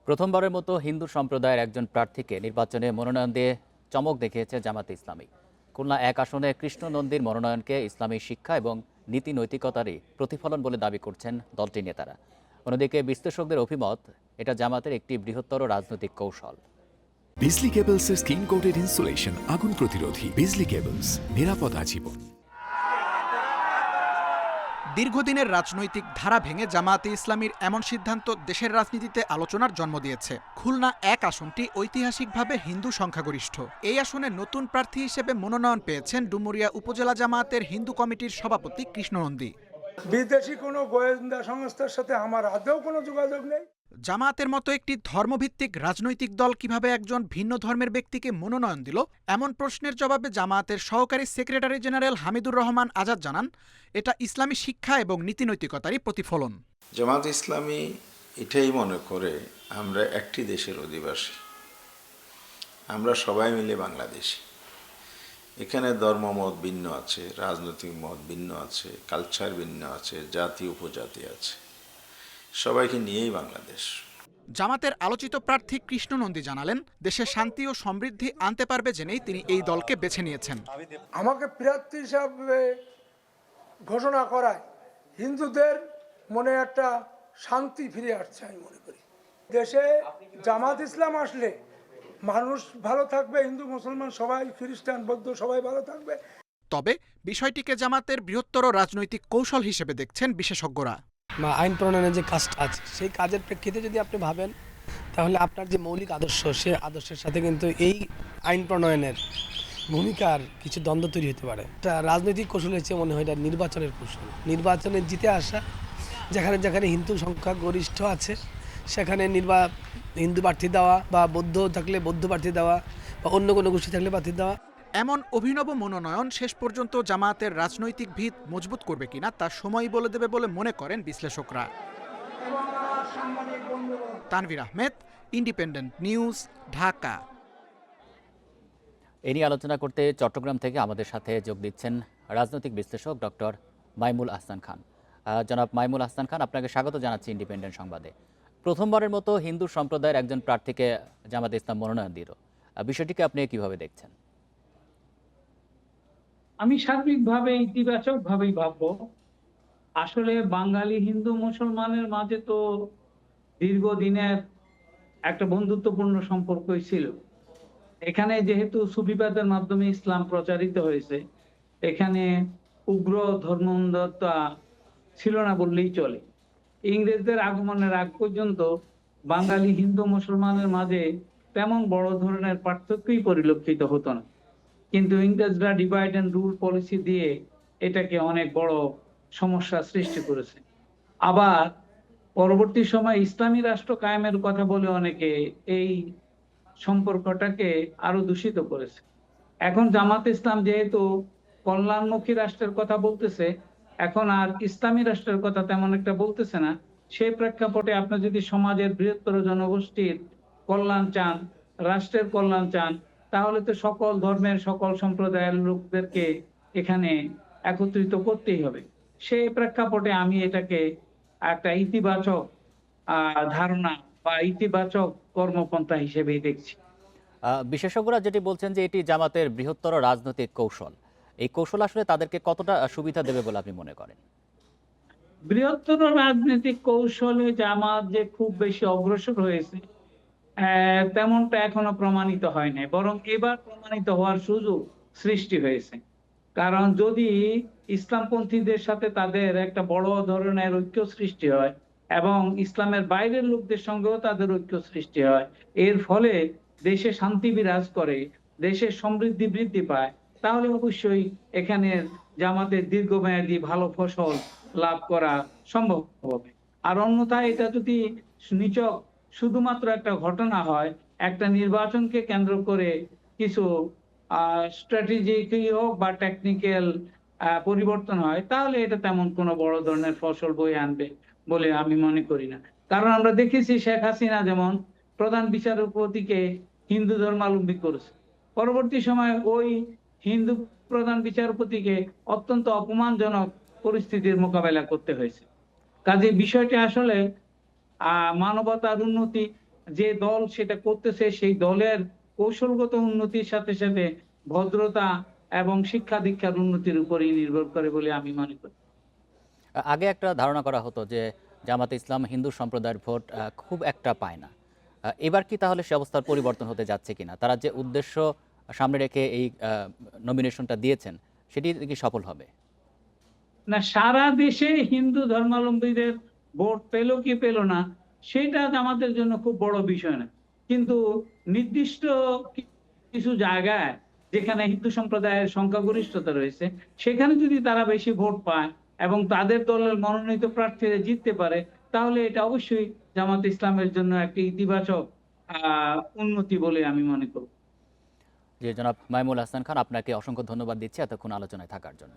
প্রথমবারের মতো হিন্দু সম্প্রদায়ের একজন প্রার্থীকে নির্বাচনে মনোনয়ন দিয়ে চমক দেখিয়েছে জামাতে ইসলামী। খুলনা ১ আসনে কৃষ্ণ নন্দীর মনোনয়নকে ইসলামী শিক্ষা এবং নীতি নৈতিকতারই প্রতিফলন বলে দাবি করছেন দলটির নেতারা। অন্যদিকে বিশ্লেষকদের অভিমত, এটা জামাতের একটি বৃহত্তর রাজনৈতিক কৌশল। বিজলি কেবলসের স্কিন কোটেড ইনসুলেশন আগুন প্রতিরোধী। বিজলি কেবলস, নিরাপদ আজীবন। দীর্ঘদিনের রাজনৈতিক ধারা ভেঙে জামায়াতে ইসলামীর এমন সিদ্ধান্ত দেশের রাজনীতিতে আলোচনার জন্ম দিয়েছে। খুলনা ১ আসনটি ঐতিহাসিকভাবে হিন্দু সংখ্যাগরিষ্ঠ। এই আসনে নতুন প্রার্থী হিসেবে মনোনয়ন পেয়েছেন ডুমুরিয়া উপজেলা জামায়াতের হিন্দু কমিটির সভাপতি কৃষ্ণ নন্দী। বিদেশি কোনো গোয়েন্দা সংস্থার সাথে আমার আদৌ কোনো যোগাযোগ নেই। জামায়াতের মতো একটি ধর্মভিত্তিক রাজনৈতিক দল কিভাবে একজন ভিন্ন ধর্মের ব্যক্তিকে মনোনয়ন দিল, এমন প্রশ্নের জবাবে জামায়াতের সহকারী সেক্রেটারি জেনারেল হামিদুর রহমান আজাদ জানান, এটা ইসলামী শিক্ষা এবং নীতিনৈতিকতারই প্রতিফলন। জামাত ইসলামী এটাই মনে করে আমরা একটি দেশের অধিবাসী, আমরা সবাই মিলে বাংলাদেশি। এখানে ধর্মমত ভিন্ন আছে, রাজনৈতিক মত ভিন্ন আছে, কালচার ভিন্ন আছে, জাতি উপজাতি আছে, সবাইকে নিয়েই বাংলাদেশ। জামাতের আলোচিত প্রার্থী কৃষ্ণ নন্দী জানালেন, দেশে শান্তি ও সমৃদ্ধি আনতে পারবে জেনেই তিনি এই দলকে বেছে নিয়েছেন। আমাকে প্রার্থী হিসাবে ঘোষণা করায় হিন্দুদের মনে একটা শান্তি ফিরে আসছে আমি মনে করি। দেশে জামাত ইসলাম আসলে মানুষ ভালো থাকবে, হিন্দু মুসলমান সবাই, খ্রিস্টান বৌদ্ধ সবাই ভালো থাকবে। তবে বিষয়টিকে জামাতের বৃহত্তর রাজনৈতিক কৌশল হিসেবে দেখছেন বিশেষজ্ঞরা। বা আইন প্রণয়নের যে কাজটা আছে, সেই কাজের প্রেক্ষিতে যদি আপনি ভাবেন, তাহলে আপনার যে মৌলিক আদর্শ, সে আদর্শের সাথে কিন্তু এই আইন প্রণয়নের ভূমিকার কিছু দ্বন্দ্ব তৈরি হতে পারে। এটা রাজনৈতিক কৌশলের চেয়ে মনে হয় এটা নির্বাচনের কৌশল। নির্বাচনে জিতে আসা, যেখানে যেখানে হিন্দু সংখ্যা গরিষ্ঠ আছে সেখানে হিন্দু প্রার্থী দেওয়া, বা বৌদ্ধ থাকলে বৌদ্ধ প্রার্থী দেওয়া, বা অন্য কোনো গোষ্ঠী থাকলে প্রার্থী দেওয়া। এমন অভিনব মনোনয়ন শেষ পর্যন্ত জামায়াতের রাজনৈতিক ভিত মজবুত করবে কিনা তা সময়ই বলে দেবে বলে মনে করেন বিশ্লেষকরা। তানভীর আহমেদ, ইন্ডিপেন্ডেন্ট নিউজ, ঢাকা। এ নিয়ে আলোচনা করতে চট্টগ্রাম থেকে আমাদের সাথে যোগ দিচ্ছেন রাজনৈতিক বিশ্লেষক ডক্টর মাইমুল আহসান খান। জনাব মাইমুল আহসান খান, আপনাকে স্বাগত জানাচ্ছি ইন্ডিপেন্ডেন্ট সংবাদে। প্রথমবারের মতো হিন্দু সম্প্রদায়ের একজন প্রার্থীকে জামাতে ইসলাম মনোনয়ন দিল, বিষয়টিকে আপনি কিভাবে দেখছেন? আমি সার্বিকভাবে ইতিবাচকভাবেই ভাববো। আসলে বাঙালি হিন্দু মুসলমানের মাঝে তো দীর্ঘদিনের একটা বন্ধুত্বপূর্ণ সম্পর্কই ছিল। এখানে যেহেতু সুফিবাদের মাধ্যমে ইসলাম প্রচারিত হয়েছে, এখানে উগ্র ধর্মান্ধতা ছিল না বললেই চলে। ইংরেজদের আগমনের আগ পর্যন্ত বাঙালি হিন্দু মুসলমানের মাঝে তেমন বড় ধরনের পার্থক্যই পরিলক্ষিত হতো না, কিন্তু ইংরেজরা ডিভাইড অ্যান্ড রুল পলিসি দিয়ে এটাকে অনেক বড় সমস্যা সৃষ্টি করেছে। আবার পরবর্তী সময় ইসলামী রাষ্ট্র কায়েমের কথা বলে অনেকে এই সম্পর্কটাকে আরো দূষিত করেছে। এখন জামাত ইসলাম যেহেতু কল্যাণমুখী রাষ্ট্রের কথা বলতেছে, এখন আর ইসলামী রাষ্ট্রের কথা তেমন একটা বলতেছে না। সেই প্রেক্ষাপটে আপনি যদি সমাজের বৃহত্তর জনগোষ্ঠীর কল্যাণ চান, রাষ্ট্রের কল্যাণ চান, তাহলে তো সকল ধর্মের সকল সম্প্রদায়ের লোকদেরকে এখানে একত্রিত করতেই হবে। সেই প্রেক্ষাপটে আমি এটাকে একটা ইতিবাচক ধারণা বা ইতিবাচক কর্মপন্থা হিসেবেই দেখছি। বিশেষজ্ঞরা যেটি বলছেন যে এটি জামাতের বৃহত্তর রাজনৈতিক কৌশল, এই কৌশল আসলে তাদেরকে কতটা সুবিধা দেবে বলে আপনি মনে করেন? বৃহত্তর রাজনৈতিক কৌশলে জামাত যে খুব বেশি অগ্রসর হয়েছে তেমনটা এখনো প্রমাণিত হয় নাই, বরং এবার প্রমাণিত হওয়ার সুযোগ সৃষ্টি হয়েছে। কারণ যদি ইসলামপন্থীদের সাথে তাদের একটা বড় ধরনের ঐক্য সৃষ্টি হয় এবং ইসলামের বাইরের লোকদের সঙ্গেও তাদের ঐক্য সৃষ্টি হয়, এর ফলে দেশে শান্তি বিরাজ করে, দেশের সমৃদ্ধি বৃদ্ধি পায়, তাহলে অবশ্যই এখানে জামাতের দীর্ঘমেয়াদী ভালো ফসল লাভ করা সম্ভব হবে। আর অন্যথায় এটা যদি নিছক শুধুমাত্র একটা ঘটনা হয়, একটা নির্বাচনকে কেন্দ্র করে কিছু স্ট্র্যাটেজিকই হোক বা টেকনিক্যাল পরিবর্তন হয়, তাহলে এটা তেমন কোনো বড় ধরনের ফসল বয়ে আনবে বলে আমি মনে করি না। কারণ আমরা দেখেছি শেখ হাসিনা যেমন প্রধান বিচারপতিকে হিন্দু ধর্মাবলম্বী করেছে, পরবর্তী সময় ওই হিন্দু প্রধান বিচারপতিকে অত্যন্ত অপমানজনক পরিস্থিতির মোকাবেলা করতে হয়েছে। কাজে বিষয়টি আসলে মানবতার উন্নতি যে দল সেটা করতেছে সেই দলের কৌশলগত উন্নতির সাথে সাথে ভদ্রতা এবং শিক্ষা দীক্ষার উন্নতির উপরেই নির্ভর করে বলে আমি মনে করি। আগে একটা ধারণা করা হতো যে জামাতে ইসলাম হিন্দু সম্প্রদায়ের ভোট খুব একটা পায় না। এবার কি তাহলে সে অবস্থার পরিবর্তন হতে যাচ্ছে কিনা? তারা যে উদ্দেশ্য সামনে রেখে এই নমিনেশনটা দিয়েছেন সেটি কি সফল হবে? না, সারা দেশে হিন্দু ধর্মাবলম্বীদের ভোট পেল কি পেল না সেটা আমাদের জন্য খুব বড় বিষয় না, কিন্তু নির্দিষ্ট কিছু জায়গায় যেখানে হিন্দু সম্প্রদায়ের সংখ্যাগরিষ্ঠতা রয়েছে সেখানে যদি তারা বেশি ভোট পায় এবং তাদের দলের মনোনীত প্রার্থীরা জিততে পারে তাহলে এটা অবশ্যই জামাত ইসলামের জন্য একটি ইতিবাচক উন্নতি বলে আমি মনে করব। যে জনাব মাইমুল হাসান খান, আপনাকে অসংখ্য ধন্যবাদ দিচ্ছি এতক্ষণ আলোচনায় থাকার জন্য।